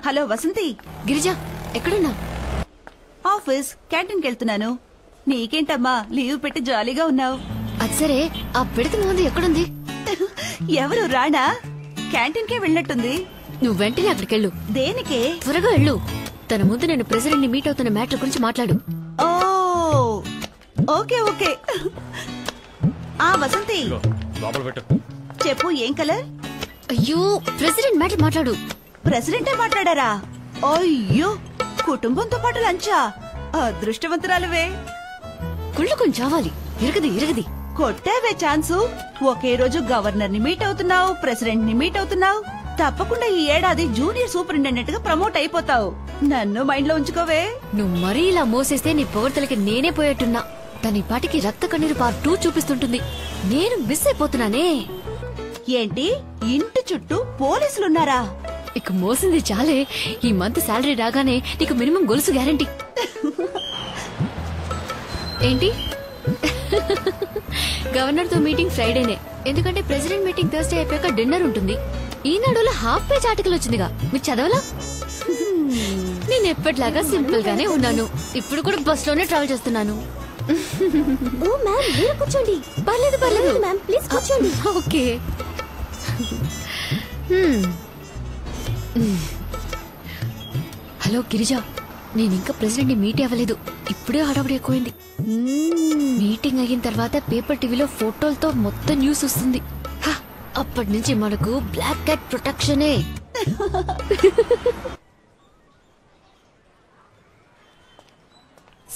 Hello Vasanthi. Girija ఎక్కడున్నా? Office క్యాంటీన్కి వెళ్తున్నాను. నీకేంటమ్మా leave పెట్టి జాలీగా ఉన్నావు? అది సరే, ఆ పిడత ముందు ఎక్కడుంది? ఎవరు రాణా? క్యాంటీన్కే వెళ్ళినట్టుంది. నువ్వు వెంటనే అక్కడికెళ్ళు. దేనికే? త్వరగా వెళ్ళు. తన ముందు నేను ప్రెసిడెంట్ ని మీట్ అవుతున్న మ్యాటర్ గురించి మాట్లాడు. ఓ ఓకే ఓకే. ఆ వసంతి చెప్పు, ఏం కలర్? అయ్యో, ప్రెసిడెంట్ మ్యాటర్ మాట్లాడు. ప్రెసిడెంటే మాట్లాడారా? అయ్యో, కుటుంబంతో పాటు లంచా? అదృష్టవంతురాలువే. కుళ్ళు కొంచెం చావాలి. ఇరగది కొట్టావే ఛాన్సు. ఒకే రోజు గవర్నర్ ని మీట్ అవుతున్నావు, ప్రెసిడెంట్ ని మీట్ అవుతున్నావు. తప్పకుండా ఈ ఏడాది జూనియర్ సూపరింటెండెంట్ గా ప్రమోట్ అయిపోతావు. నన్ను మైండ్ లో ఉంచుకోవే. నువ్వు మరీ ఇలా మోసేస్తే నీ పొగడ్తలకి నేనే పోయేట్టున్నా. తన పాటికి రక్త కన్నీరు పార్ట్ 2 చూపిస్తుంటుంది. నేను మిస్ అయిపోతున్నానే. ఏంటి, ఇంటి చుట్టూ పోలీసులున్నారా? ఇక మోసింది చాలే. ఈ మంత్ శాలరీ రాగానే నీకు మినిమం గొలుసు గ్యారంటీ. ఏంటి? గవర్నర్ తో మీటింగ్ ఫ్రైడేనే, ఎందుకంటే ప్రెసిడెంట్ మీటింగ్ థర్స్డే అయిపోయాక డిన్నర్ ఉంటుంది. ఈనాడులో హాఫ్ పేజ్ ఆర్టికల్ వచ్చిందిగా, మీరు చదవలా? నేను ఎప్పటిలాగా సింపుల్ గానే ఉన్నాను. ఇప్పుడు కూడా బస్ లోనే ట్రావెల్ చేస్తున్నాను. కూర్చోండి. పర్లేదు మ్యామ్, ప్లీజ్ కూర్చోండి. ఓకే. హలో గిరిజ, నేను ఇంకా ప్రెసిడెంట్ ని మీట్ అవ్వలేదు. ఇప్పుడే హడావుడి ఎక్కువైంది. మీటింగ్ అయిన తర్వాత పేపర్ టీవీలో ఫోటోలతో మొత్తం న్యూస్ వస్తుంది. అప్పటి నుంచి మనకు బ్లాక్ క్యాట్ ప్రొటెక్షనే.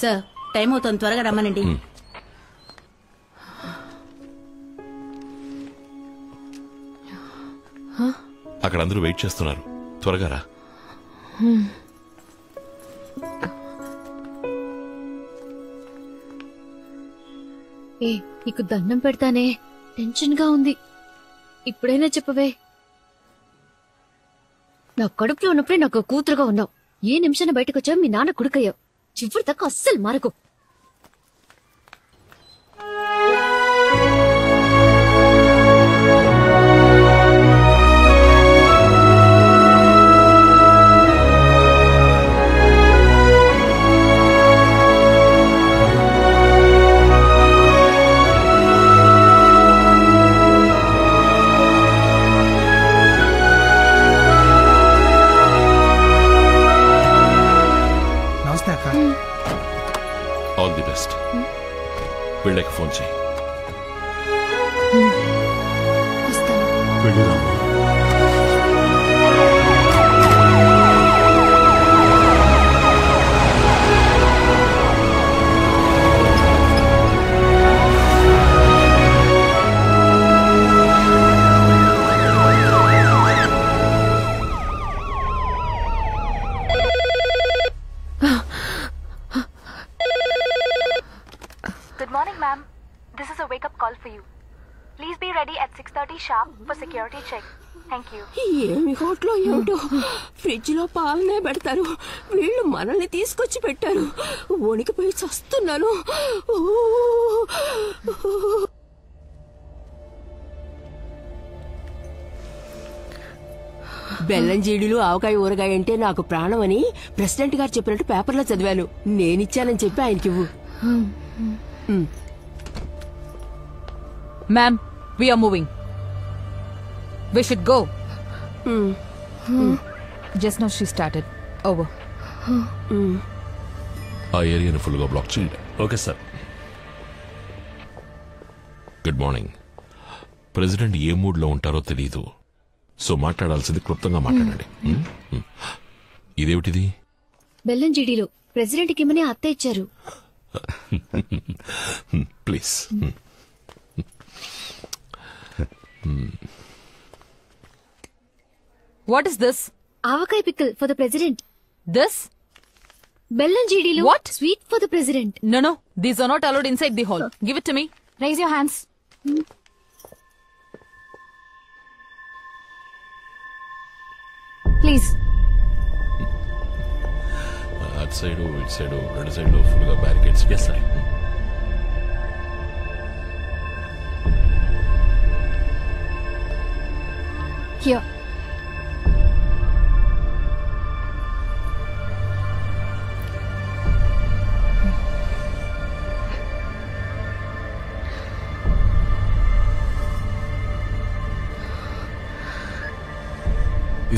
సార్, టైం అవుతుంది, త్వరగా రమ్మనండి. అక్కడ అందరూ వెయిట్ చేస్తున్నారు, త్వరగా రా. ఏ, నీకు దండం పెడతానే, టెన్షన్ గా ఉంది. ఇప్పుడైనా చెప్పవే. నా కడుపులో ఉన్నప్పుడే నాకు కూతురుగా ఉన్నావు. ఏ నిమిషాన్ని బయటకు వచ్చావు మీ నాన్న కొడుకయ్యావు. చివరి తక్కువ అస్సలు మారకు. All the best. వీళ్ళకి ఫోన్ చేయి. Good morning, ma'am. This is a wake-up call for you. Please be ready at 6:30 sharp for security check. Thank you. ఏమి హోటలో ఏమిటో, ఫ్రిడ్జ్ లో పాలనే పెడతారు. వీళ్ళు మనల్ని తీసుకొచ్చి పెట్టారు. వణికిపోయి చస్తున్నాను. బెల్లం జీడులు ఆవకాయ ఊరగాయ అంటే నాకు ప్రాణం అని ప్రెసిడెంట్ గారు చెప్పినట్టు పేపర్లో చదివాను. నేనిచ్చానని చెప్పి ఆయనకివ్వు. Ma'am, we are moving. We should go. Just now she started. Over. ఆ ఏరియాను ఫుల్గా బ్లాక్ చేయండి. Okay sir. Good morning. President ఏ మూడ్లో ఉంటారో తెలియదు, సో మాట్లాడాల్సింది క్లుప్తంగా మాట్లాడండి. ఇదేమిటిది? బెల్లం జీడీలో ప్రెసిడెంట్ కి ఇమ్మని అత్త ఇచ్చారు. Please. What is this? Avakaya pickle for the president. This? బెల్లం జీడీలో What? Sweet for the president. No. These are not allowed inside the hall. Give it to me. Raise your hands. Please. అటు side ఇటు side రెండు సైడ్లో ఫుల్గా barricades. Yes sir. Here.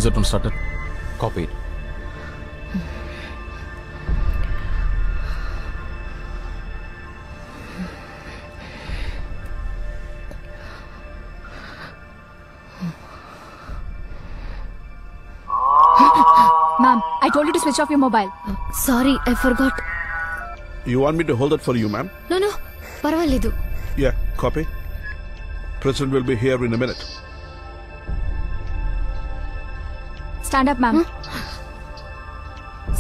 Reset room started. Copy. Ma'am, I told you to switch off your mobile. Sorry, I forgot. You want me to hold it for you, ma'am? No పర్వాలేదు. Yeah, copy. President will be here in a minute. Stand up, ma'am.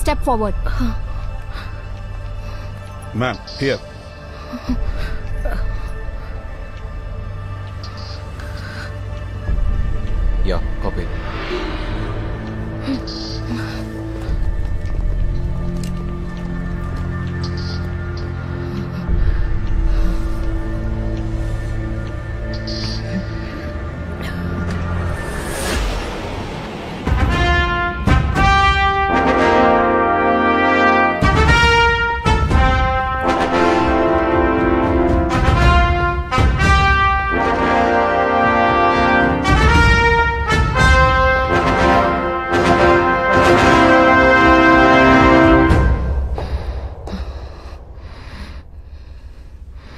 Step forward. Ma'am, here. Yeah, copy.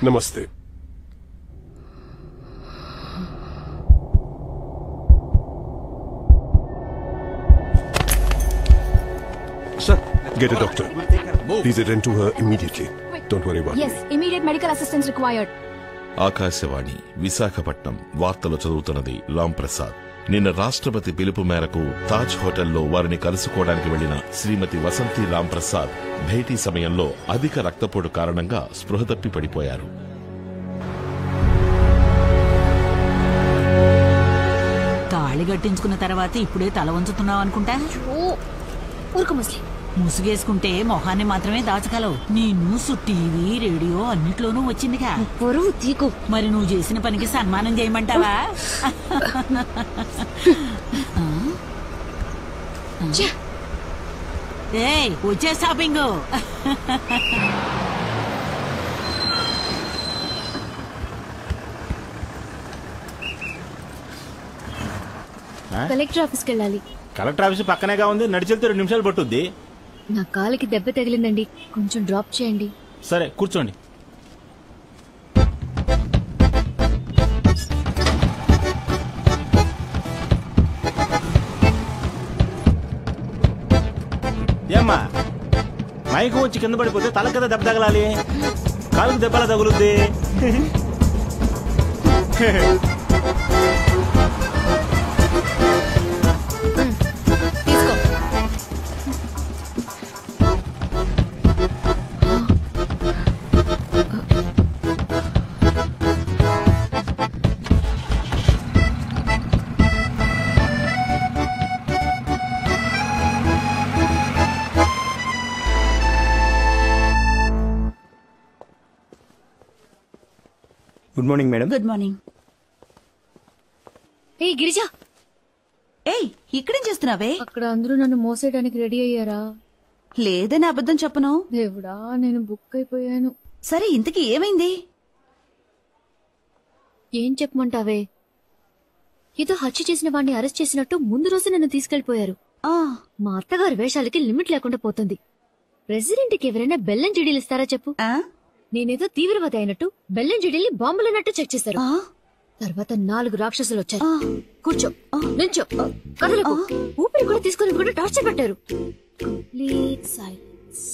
Namaste. Sir, Get a doctor. Please attend to her immediately. Don't worry about Yes, me. immediate medical assistance required. Akashvani Visakhapatnam వార్తలు చదువుతున్నది రామ్ ప్రసాద్. నిన్న రాష్ట్రపతి పిలుపు మేరకు తాజ్ హోటల్లో వారిని కలుసుకోవడానికి వెళ్లిన శ్రీమతి వసంతి రామ్ ప్రసాద్ భేటీ సమయంలో అధిక రక్తపోటు కారణంగా స్పృహ తప్పి పడిపోయారు. తాళి కట్టించుకున్న తర్వాత ఇప్పుడే తల వంచుతున్నావు అనుకుంటా. ఊరుకు ముస్లి. ముసుగేసుకుంటే మొహాన్ని మాత్రమే దాచగలవు. నీ న్యూస్ టీవీ రేడియో అన్నిట్లోనూ వచ్చిందిగా. పొరువు తీకు. మరి నువ్వు చేసిన పనికి సన్మానం చేయమంటావా? ఏయ్, వచ్చే షాపింగ్. కలెక్టర్ ఆఫీస్కి వెళ్ళాలి. కలెక్టర్ ఆఫీస్ పక్కనేగా ఉంది, నడిచెళ్తే 2 నిమిషాలు పట్టుద్ది. నా కాలికి దెబ్బ తగిలిందండి, కొంచెం డ్రాప్ చేయండి. సరే కూర్చోండి. ఏమ్మా, మైకు వచ్చి కింద పడిపోతే తల కదా దెబ్బ తగలాలి, కాలుకు దెబ్బలా తగులుద్ది. Good morning madam. Good morning. ఏ గిరిజా, ఏయ్, ఇక్కడేం చేస్తున్నావే? అక్కడ అందరూ నన్ను మోసేయడానికి రెడీ అయ్యారా? లేదని అబద్ధం చెప్పను. దేవుడా, నేను బుక్ అయిపోయాను. సరే, ఇంతకీ ఏమైంది? ఏం చెప్పమంటావే? ఏదో హత్య చేసిన వాడిని అరెస్ట్ చేసినట్టు ముందు రోజు నన్ను తీసుకెళ్లిపోయారు. మా అత్తగారి వేషాలకి లిమిట్ లేకుండా పోతుంది. ప్రెసిడెంట్ కి ఎవరైనా బెల్లం చెడీలు ఇస్తారా చెప్పు? నేనేదో తీవ్రవాది అయినట్టు బెల్లం చెడీల్ని బాంబులన్నట్టు చెక్ చేశారు. తర్వాత 4 రాక్షసులు వచ్చారు. కూర్చో, నిల్చో, కదలకు, ఊపిరి కూడా తీసుకుని కూడా టార్చర్ పెట్టారు. Complete silence.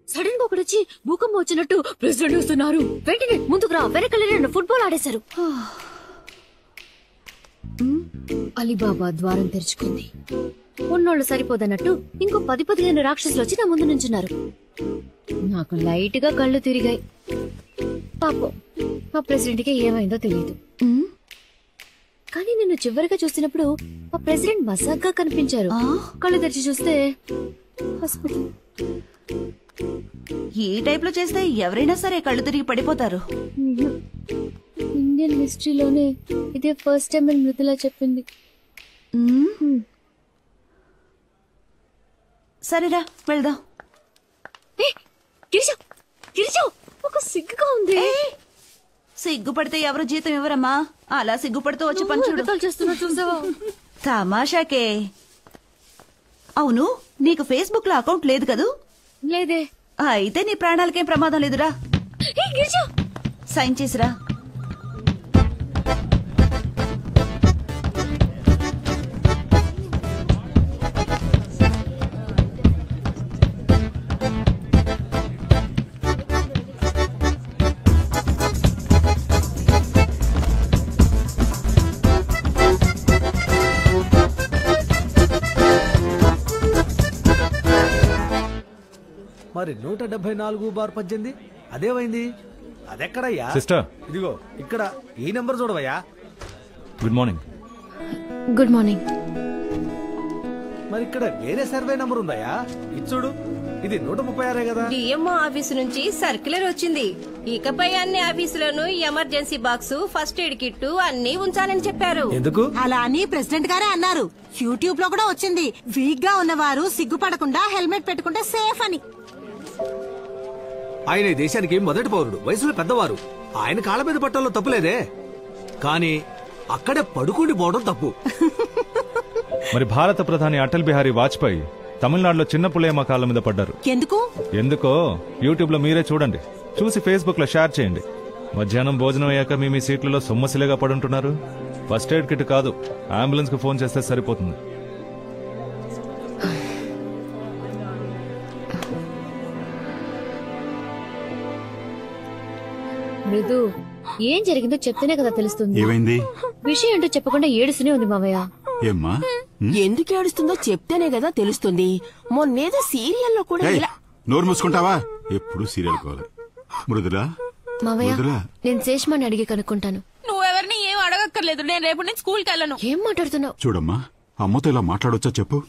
సడన్ గా ఒకడొచ్చి భూకంపం వచ్చినట్టు ప్రెసిడెంట్ వస్తున్నారు, వెంటనే ముందుకు రా, వెనకలే నన్ను ఫుట్బాల్ ఆడేశారు. అలీబాబా ద్వారం తెరుచుకుంది. ఉన్నోళ్ళు సరిపోదన్నట్టు ఇంకో 10-15 రాక్షసులు వచ్చి నా ముందు నుంచున్నారు. నాకు లైట్ గా కళ్ళు తిరిగాయి. పాపం మా ప్రెసిడెంట్ కి ఏమైందో తెలియదు. కానీ నిన్ను చివరిగా చూసినప్పుడు మా ప్రెసిడెంట్ మసాగ్గా కనిపించారు. కళ్ళు తెరిచి చూస్తే హాస్పిటల్. ఈ టైప్ లో చేస్తే ఎవరైనా సరే కళ్ళు తిరిగి పడిపోతారు. ఇండియన్ హిస్టరీలోనే ఇదే ఫస్ట్ టైం అని మృదులా చెప్పింది. సరేరా, వెళ్దాం. ఒక సిగ్గుగా ఉంది. సిగ్గుపడితే ఎవరు జీతం ఇవ్వరమ్మా. అలా సిగ్గుపడుతూ వచ్చి పని చూడు. చేస్తున్నా చూసావా? తమాషాకే. అవును, నీకు ఫేస్బుక్ లో అకౌంట్ లేదు కదూ? లేదే. అయితే నీ ప్రాణాలకేం ప్రమాదం లేదురా. సైన్ చేసిరా. మరి 174/18 అదేమైంది? అదెక్కడయ్యా? సిస్టర్, ఇదిగో ఇక్కడ ఈ నెంబర్ చూడవయ్యా. Good morning. Good morning. మరి ఇక్కడ వేరే సర్వే నంబర్ ఉందయ్యా. ఇది చూడు, ఇది 136 కదా. డిఎంఓ ఆఫీసు నుంచి సర్క్యులర్ వచ్చింది. ఇకపై అన్ని ఆఫీసులను emergency box, first aid kit అన్ని ఉంచాలని చెప్పారు. ఎందుకు అలా అని ప్రెసిడెంట్ గారే అన్నారు. యూట్యూబ్ లో కూడా వచ్చింది. వీక్ గా ఉన్నవారు సిగ్గుపడకుండా హెల్మెట్ పెట్టుకుంటే సేఫ్ అని. ఆయన ఈ దేశానికి మొదటి పౌరుడు, వయసులో పెద్దవారు. ఆయన కాళ్ళ మీద పట్టడంలో తప్పులేదే, కానీ అక్కడే పడుకుని పోవడం తప్పు. మరి భారత ప్రధాని అటల్ బిహారీ వాజ్పేయి తమిళనాడులో చిన్న పులేమ కాళ్ళ మీద పడ్డారు. ఎందుకో యూట్యూబ్ లో మీరే చూడండి. చూసి ఫేస్బుక్ లో షేర్ చేయండి. మధ్యాహ్నం భోజనం అయ్యాక మీ సీట్లలో సొమ్మసిలేగా పడుంటున్నారు. ఫస్ట్ ఎయిడ్ కిట్ కాదు, అంబులెన్స్ కు ఫోన్ చేస్తే సరిపోతుంది. మృదు, ఏం జరిగిందో చెప్తేనే కదా తెలుస్తుంది. ఏమైంది? విషయం ఏంటో చెప్పకుండా ఏడుస్తూనే ఉంది మావయ్య. ఏమ్మా? ఎందుకు ఏడుస్తుందో చెప్తేనే కదా తెలుస్తుంది. మొన్నేదో సీరియల్లో కూడా ఇలా. నోరు మూసుకుంటావా? ఎప్పుడు సీరియల్ కావాలి. మృదులా, మావయ్య, నేను శేష్మాని అడిగి కనుక్కుంటాను. నువ్వెవరిని ఏం అడగక్కర్లేదు. నేను రేపు నుంచి స్కూల్కి వెళ్ళను. ఏం మాట్లాడుతున్నావు? చూడమ్మా, అమ్మతో ఇలా మాట్లాడొచ్చా చెప్పు.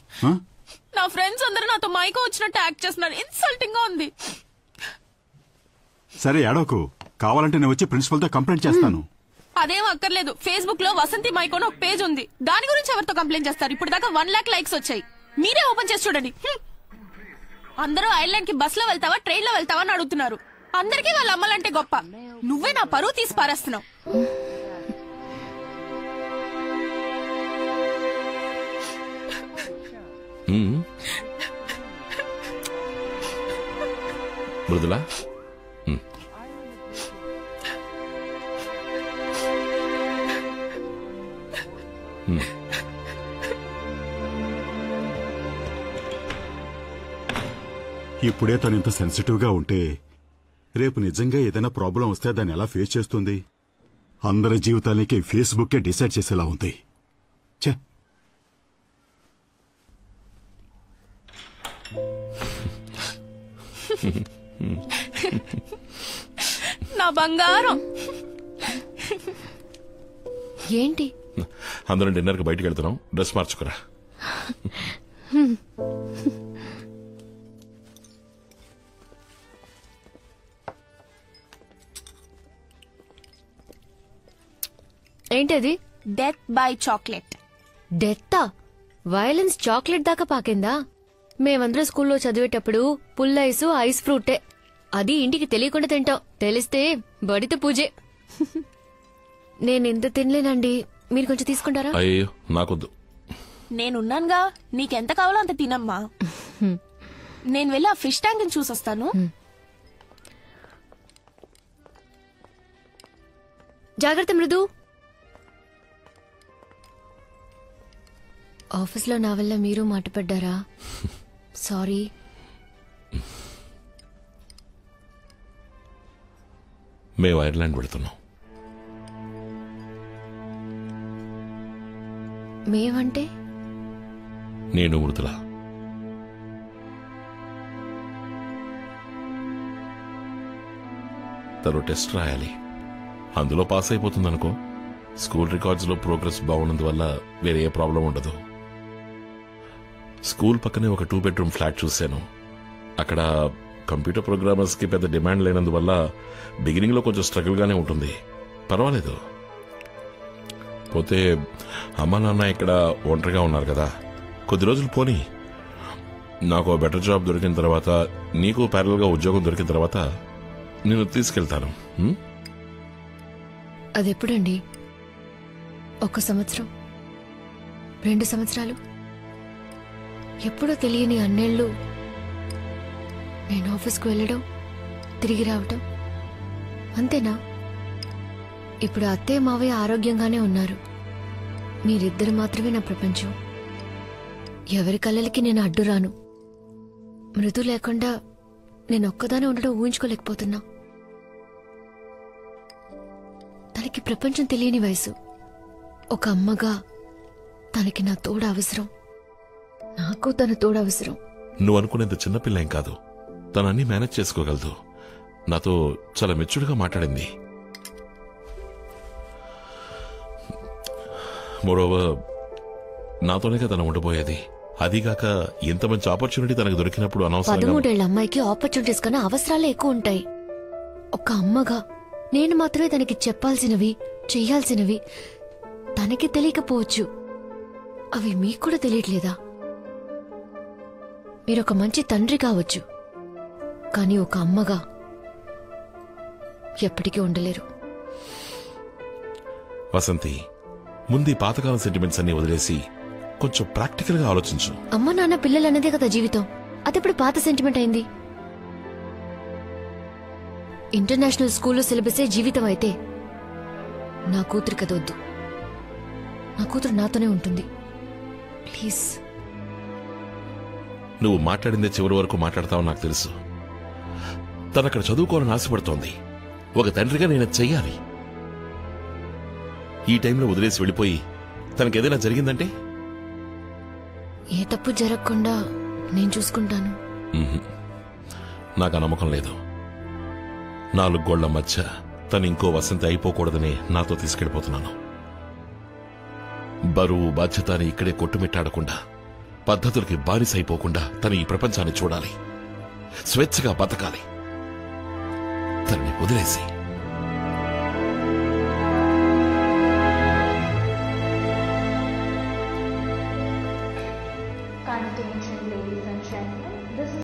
నా ఫ్రెండ్స్ అందరూ నాతో మైకో వచ్చినట్టు యాక్ట్ చేస్తున్నారు. ఇన్సల్టింగ్ గా ఉంది. సరే ఏడోకు, కావాలంటే నేను వచ్చి ప్రిన్సిపల్ తో కంప్లైంట్ చేస్తాను. అదేం అక్కర్లేదు. ఫేస్బుక్ లో వసంతి మైకోన్ ఒక పేజ్ ఉంది. దాని గురించి ఎవరితో కంప్లైంట్ చేస్తారు? ఇప్పుడు దాకా 1 lakh లైక్స్ వచ్చాయి. మీరే ఓపెన్ చేసి చూడండి. అందరూ ఐర్లాండ్ కి బస్ లో వెళ్తావా, ట్రైన్ లో వెళ్తావా అని అడుగుతున్నారు. అందరికీ వాళ్ళ అమ్మలంటే గొప్ప. నువ్వే నా పరువు తీసి పారేస్తున్నావు. మృదులా, ఇప్పుడే తను ఇంత సెన్సిటివ్ గా ఉంటే రేపు నిజంగా ఏదైనా ప్రాబ్లం వస్తే దాన్ని ఎలా ఫేస్ చేస్తుంది? అందరి జీవితానికి ఫేస్బుక్కే డిసైడ్ చేసేలా ఉంది. నా బంగారం. ఏంటి? అందరం డిన్నర్ కి బయటకు వెళ్తున్నాం. డ్రెస్ మార్చుకురా. ఏంటది? Death by chocolate. డెత్తా? వైలెన్స్ చాక్లెట్ దాకా పాకిందా? మేమందరం స్కూల్లో చదివేటప్పుడు పుల్ ఐస్ ఫ్రూటే. అది ఇంటికి తెలియకుండా తింటాం. తెలిస్తే బడిత పూజే. నేనెంత తినలేనండి. మీరు కొంచెం తీసుకుంటారా? అయ్యో, నాకొద్దు. నేనున్నానుగా, నీకెంత కావాలో అంత తినమ్మా. నేను వెళ్ళి ఆ ఫిష్ ట్యాంక్ ని చూసొస్తాను. జాగ్రత్త మృదు. ఆఫీస్లో నా వల్ల మీరు మాట పడ్డారా? సారీ. మేము ఐర్లాండ్ వెళుతున్నాం. మేమంటే? నేను మృదుల. తను టెస్ట్ రాయాలి. అందులో పాస్ అయిపోతుందనుకో. స్కూల్ రికార్డ్స్ లో ప్రోగ్రెస్ బాగున్నందువల్ల వేరే ఏ ప్రాబ్లం ఉండదు. స్కూల్ పక్కనే ఒక 2 bedroom ఫ్లాట్ చూశాను. అక్కడ కంప్యూటర్ ప్రోగ్రామర్స్ కి పెద్ద డిమాండ్ లేనందువల్ల బిగినింగ్ లో కొంచెం స్ట్రగుల్ గానే ఉంటుంది. పర్వాలేదు. పోతే అమ్మా నాన్న ఇక్కడ ఒంటరిగా ఉన్నారు కదా, కొద్ది రోజులు పోనీ. నాకు బెటర్ జాబ్ దొరికిన తర్వాత, నీకు ప్యారల్ గా ఉద్యోగం దొరికిన తర్వాత నేను తీసుకెళ్తాను. అదెప్పుడండి? 1 సంవత్సరం? 2 సంవత్సరాలు ఎప్పుడో తెలియని అన్నేళ్ళు నేను ఆఫీస్కు వెళ్ళడం తిరిగి రావటం అంతేనా? ఇప్పుడు అత్తయ్య మావయ్య ఆరోగ్యంగానే ఉన్నారు. మీరిద్దరు మాత్రమే నా ప్రపంచం. ఎవరి కళ్ళకి నేను అడ్డు రాను. మృదు లేకుండా నేను ఒక్కదానే ఉండడం ఊహించుకోలేకపోతున్నా. తనకి ప్రపంచం తెలియని వయసు. ఒక అమ్మగా తనకి నా తోడు అవసరం. నాకు తన తోడు అవసరం. నువ్వు అనుకునేంత చిన్నపిల్ల ఏం కాదు. తను అన్ని మేనేజ్ చేసుకోగలదు. నాతో చాలా మెచ్యూర్డ్గా మాట్లాడింది. మోరోవర్ నాతోనే కదా తను ఉండిపోయేది. అదిగాక ఎంత మంచి ఆపర్చునిటీ తనకు దొరికినప్పుడు అనవసరంగా 13 ఏళ్ల అమ్మాయికి ఆపర్చునిటీస్ కన్నా అవసరాలే ఎక్కువ ఉంటాయి. ఒక అమ్మగా నేను మాత్రమే తనకి చెప్పాల్సినవి చెయ్యాల్సినవి తనకి తెలియకపోవచ్చు. అవి మీకు కూడా తెలియట్లేదా? మీరొక మంచి తండ్రి కావచ్చు, కానీ ఒక అమ్మగా ఎప్పటికీ ఉండలేరు. వసంతి, ముందు పాతకాలం సెంటిమెంట్స్ అన్ని వదిలేసి కొంచెం ప్రాక్టికల్ గా ఆలోచించు. అమ్మ నాన్న పిల్లలు అన్నదే కదా జీవితం. అదెప్పుడు పాత సెంటిమెంట్ అయింది? ఇంటర్నేషనల్ స్కూల్లో సిలబసే జీవితం అయితే నా కూతురు కదొద్దు. నా కూతురు నాతోనే ఉంటుంది. ప్లీజ్. నువ్వు మాట్లాడిందే చివరి వరకు మాట్లాడతావు నాకు తెలుసు. తనక్కడ చదువుకోవాలని ఆశపడుతోంది. ఒక తండ్రిగా నేను చెయ్యాలి. ఈ టైంలో వదిలేసి వెళ్ళిపోయి తనకేదైనా జరిగిందంటే ఏ తప్పు జరగకుండా నేను చూసుకుంటాను. నాకు నమ్మకం లేదు. 4 గోళ్ల మధ్య తను ఇంకో వసంతి అయిపోకూడదని నాతో తీసుకెళ్లిపోతున్నాను. బరువు బాధ్యత అని ఇక్కడే కొట్టుమిట్టాడకుండా, పద్ధతులకి బానిస అయిపోకుండా తను ఈ ప్రపంచాన్ని చూడాలి. స్వేచ్ఛగా బతకాలి. తనని వదిలేసి